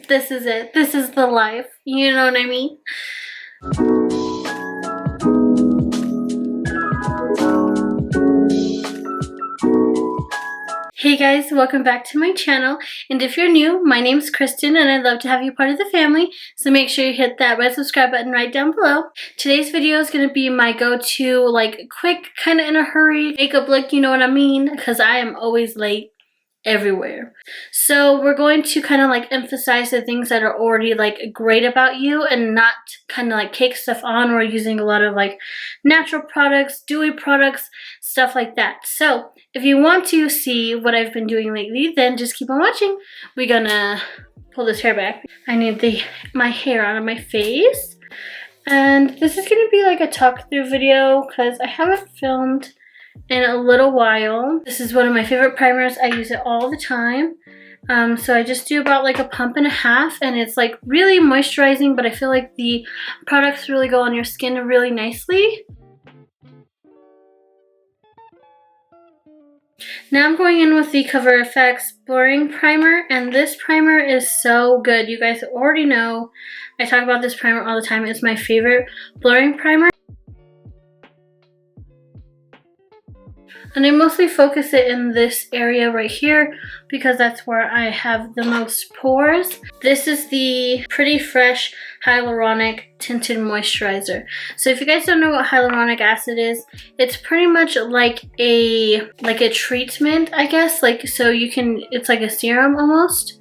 This is it. This is the life. You know what I mean? Hey guys, welcome back to my channel, and if you're new, my name's Kristin and I'd love to have you part of the family, so make sure you hit that red subscribe button right down below. Today's video is going to be my go-to, like, quick, kind of in a hurry makeup look, you know what I mean, because I am always late everywhere. So we're going to kind of like emphasize the things that are already like great about you and not kind of like cake stuff on. We're using a lot of like natural products, dewy products, stuff like that. So if you want to see what I've been doing lately, then just keep on watching. We're gonna pull this hair back. I need my hair out of my face. And this is gonna be like a talk through video because I haven't filmed in a little while. This is one of my favorite primers. I use it all the time. So I just do about like a pump and a half, and it's like really moisturizing, but I feel like the products really go on your skin really nicely. Now I'm going in with the Cover FX Blurring Primer, and this primer is so good. You guys already know I talk about this primer all the time. It's my favorite blurring primer. And I mostly focus it in this area right here because that's where I have the most pores. This is the Pretty Fresh Hyaluronic Tinted Moisturizer. So if you guys don't know what hyaluronic acid is, it's pretty much like a treatment, I guess. Like, so you can, it's like a serum almost.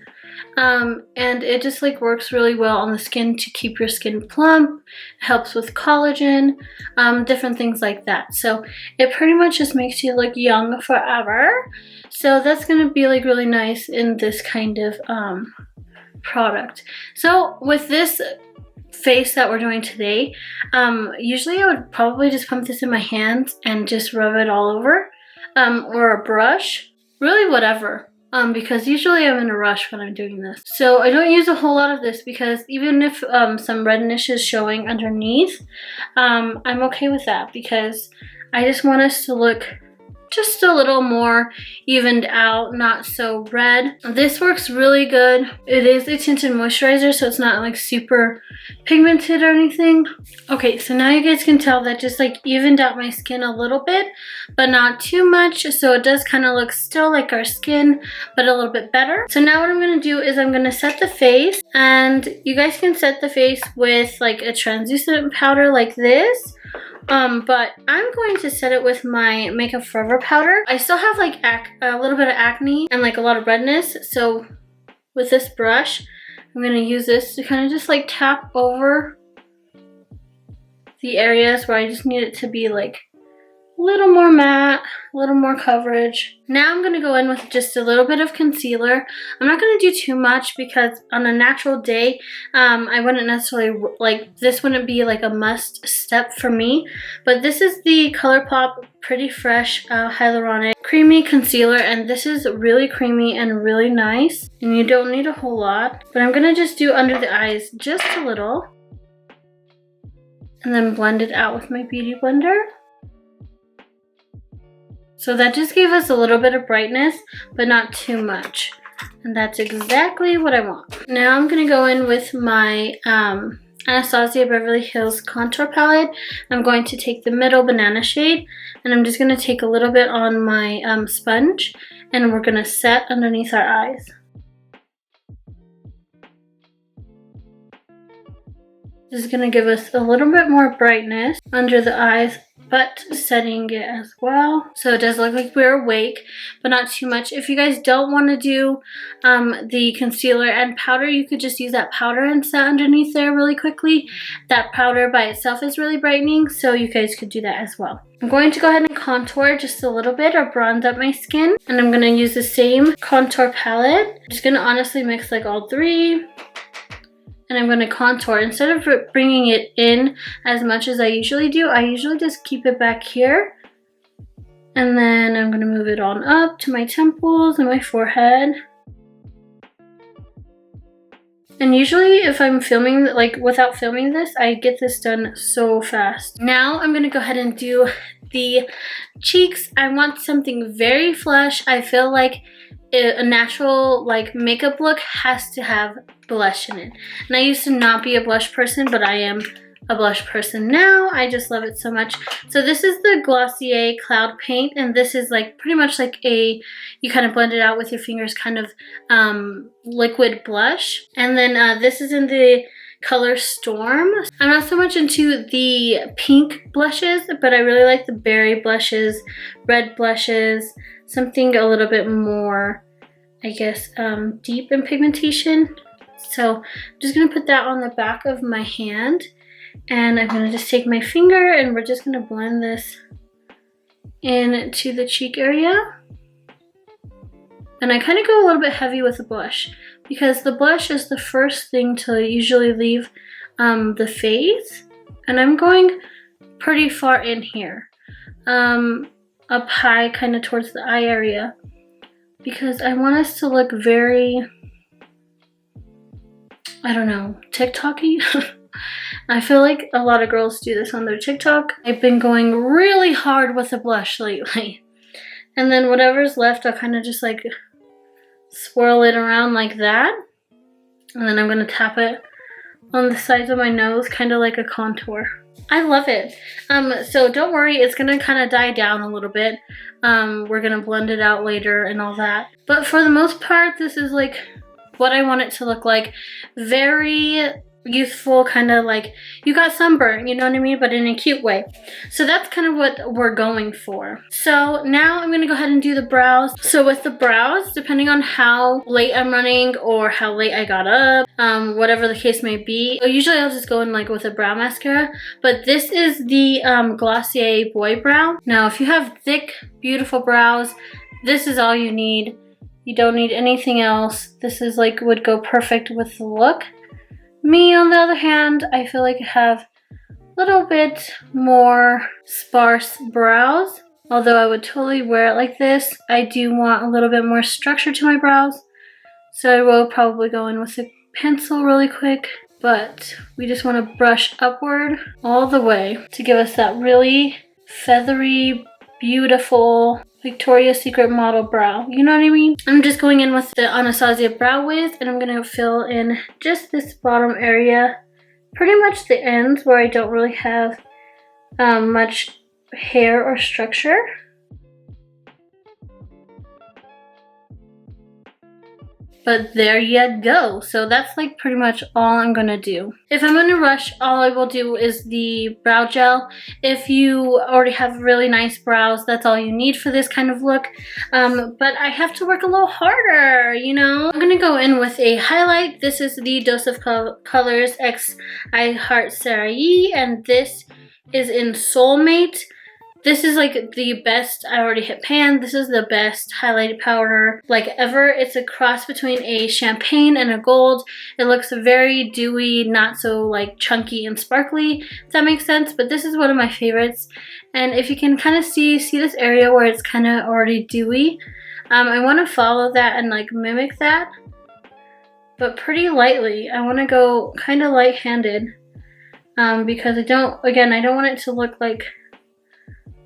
And it just like works really well on the skin to keep your skin plump. It helps with collagen, different things like that. So it pretty much just makes you look young forever. So that's gonna be like really nice in this kind of product. So with this face that we're doing today, usually I would probably just pump this in my hands and just rub it all over, or a brush, really whatever. Because usually I'm in a rush when I'm doing this. So I don't use a whole lot of this because even if some redness is showing underneath, I'm okay with that because I just want us to look just a little more evened out, not so red. This works really good. It is a tinted moisturizer, so it's not like super pigmented or anything. Okay, so now you guys can tell that just like evened out my skin a little bit, but not too much. So it does kind of look still like our skin, but a little bit better. So now what I'm gonna do is I'm gonna set the face, and you guys can set the face with like a translucent powder like this. But I'm going to set it with my Makeup Forever powder. I still have like a little bit of acne and like a lot of redness, so with this brush, I'm going to use this to kind of just like tap over the areas where I just need it to be like a little more matte, a little more coverage. Now I'm going to go in with just a little bit of concealer. I'm not going to do too much because on a natural day, I wouldn't necessarily, like, this wouldn't be like a must step for me. But this is the Colourpop Pretty Fresh Hyaluronic Creamy Concealer, and this is really creamy and really nice. And you don't need a whole lot, but I'm going to just do under the eyes just a little. And then blend it out with my Beauty Blender. So that just gave us a little bit of brightness, but not too much. And that's exactly what I want. Now I'm going to go in with my Anastasia Beverly Hills Contour Palette. I'm going to take the middle banana shade, and I'm just going to take a little bit on my sponge, and we're going to set underneath our eyes. This is going to give us a little bit more brightness under the eyes, but setting it as well. So it does look like we're awake, but not too much. If you guys don't want to do the concealer and powder, you could just use that powder and set underneath there really quickly. That powder by itself is really brightening, so you guys could do that as well. I'm going to go ahead and contour just a little bit or bronze up my skin. And I'm going to use the same contour palette. I'm just going to honestly mix like all three. And I'm going to contour. Instead of bringing it in as much as I usually do, I usually just keep it back here. And then I'm going to move it on up to my temples and my forehead. And usually if I'm filming, like without filming this, I get this done so fast. Now I'm going to go ahead and do the cheeks. I want something very flush. I feel like a natural like makeup look has to have blush in it. And I used to not be a blush person, but I am a blush person now. I just love it so much. So this is the Glossier Cloud Paint, and this is like pretty much like you kind of blend it out with your fingers, kind of liquid blush. And then this is in the color Storm. I'm not so much into the pink blushes, but I really like the berry blushes, red blushes, something a little bit more, I guess, deep in pigmentation. So I'm just gonna put that on the back of my hand, and I'm gonna just take my finger and we're just gonna blend this into the cheek area. And I kind of go a little bit heavy with the blush because the blush is the first thing to usually leave the face. And I'm going pretty far in here, up high, kind of towards the eye area, because I want us to look very, I don't know, TikTok-y. I feel like a lot of girls do this on their TikTok. I've been going really hard with the blush lately. And then whatever's left, I'll kind of just like swirl it around like that. And then I'm gonna tap it on the sides of my nose, kind of like a contour. I love it. So don't worry, it's gonna kind of die down a little bit. We're gonna blend it out later and all that. But for the most part, this is like what I want it to look like. Very youthful, kind of like you got sunburn, you know what I mean, but in a cute way. So that's kind of what we're going for. So now I'm gonna go ahead and do the brows. So with the brows, depending on how late I'm running or how late I got up, whatever the case may be, usually I'll just go in like with a brow mascara, but this is the Glossier Boy Brow. Now if you have thick, beautiful brows, this is all you need. You don't need anything else. This is like would go perfect with the look. Me, on the other hand, I feel like I have a little bit more sparse brows. Although I would totally wear it like this, I do want a little bit more structure to my brows. So I will probably go in with a pencil really quick. But we just want to brush upward all the way to give us that really feathery, beautiful Victoria's Secret model brow. You know what I mean? I'm just going in with the Anastasia Brow Wiz, and I'm going to fill in just this bottom area. Pretty much the ends where I don't really have much hair or structure. But there you go. So that's like pretty much all I'm gonna do. If I'm gonna rush, all I will do is the brow gel. If you already have really nice brows, that's all you need for this kind of look. But I have to work a little harder, you know? I'm gonna go in with a highlight. This is the Dose of Colors X I Heart Sarai, and this is in Soulmate. This is like the best, I already hit pan, this is the best highlight powder like ever. It's a cross between a champagne and a gold. It looks very dewy, not so like chunky and sparkly, if that makes sense, but this is one of my favorites. And if you can kind of see this area where it's kind of already dewy, I want to follow that and like mimic that, but pretty lightly. I want to go kind of light-handed because I don't want it to look like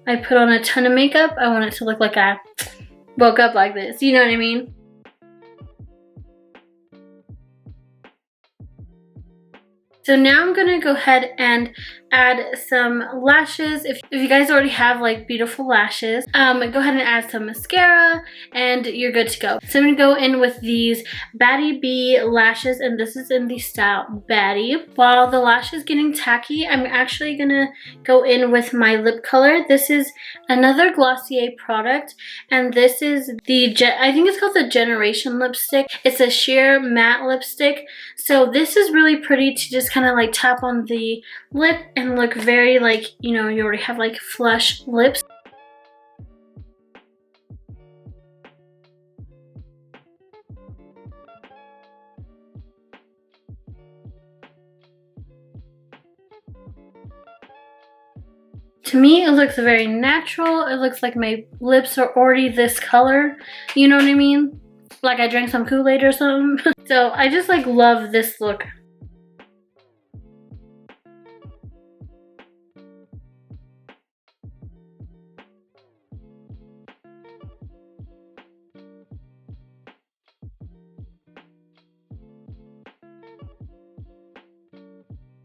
I put on a ton of makeup. I want it to look like I woke up like this. You know what I mean? So now I'm gonna go ahead and add some lashes. If you guys already have like beautiful lashes, go ahead and add some mascara and you're good to go. So I'm gonna go in with these Baddie B lashes, and this is in the style Baddie. While the lash is getting tacky, I'm actually gonna go in with my lip color. This is another Glossier product, and this is the, I think it's called the Generation lipstick. It's a sheer matte lipstick. So this is really pretty to just kind of like tap on the lip and look very like, you know, you already have like flush lips. To me, it looks very natural. It looks like my lips are already this color. You know what I mean? Like I drank some Kool-Aid or something. So I just like love this look.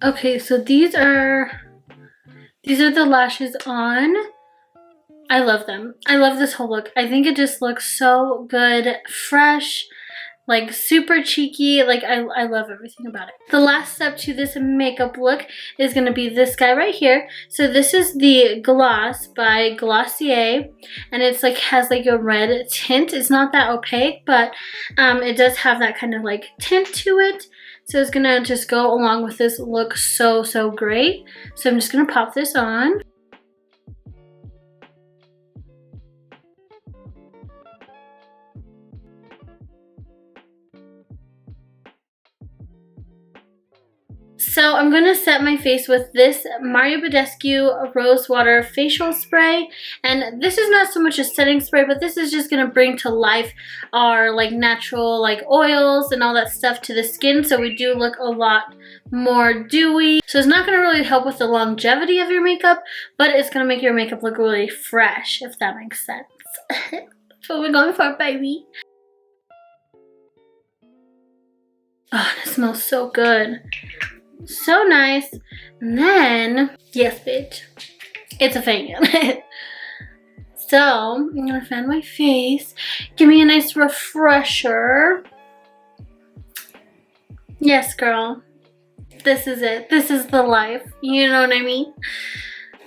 Okay, so these are the lashes on. I love them. I love this whole look. I think it just looks so good, fresh, like super cheeky. Like I love everything about it. The last step to this makeup look is going to be this guy right here. So this is the Gloss by Glossier, and it's like has like a red tint. It's not that opaque, but it does have that kind of like tint to it. So it's gonna just go along with this look so great. So I'm just gonna pop this on. So I'm going to set my face with this Mario Badescu Rose Water Facial Spray. And this is not so much a setting spray, but this is just going to bring to life our like natural like oils and all that stuff to the skin. So we do look a lot more dewy. So it's not going to really help with the longevity of your makeup, but it's going to make your makeup look really fresh, if that makes sense. That's what we're going for, baby. Oh, it smells so good. So nice. And then, yes, bitch, it's a fan. So I'm gonna fan my face. Give me a nice refresher. Yes, girl. This is it. This is the life. You know what I mean?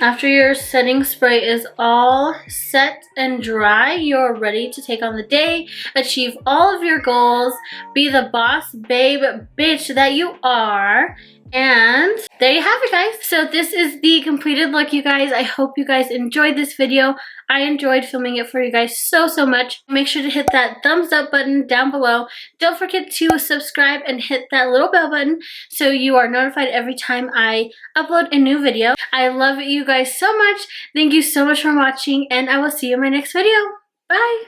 After your setting spray is all set and dry, you're ready to take on the day, achieve all of your goals, be the boss babe bitch that you are. And there you have it, guys. So this is the completed look, you guys. I hope you guys enjoyed this video. I enjoyed filming it for you guys so much. Make sure to hit that thumbs up button down below. Don't forget to subscribe and hit that little bell button so you are notified every time I upload a new video. I love you guys so much. Thank you so much for watching, and I will see you in my next video. Bye.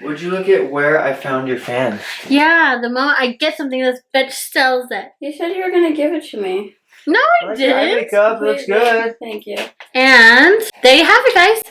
Would you look at where I found your fan? Yeah, the moment I get something, this bitch sells it. You said you were gonna give it to me. No, I didn't. Makeup looks good. Thank you. And there you have it, guys.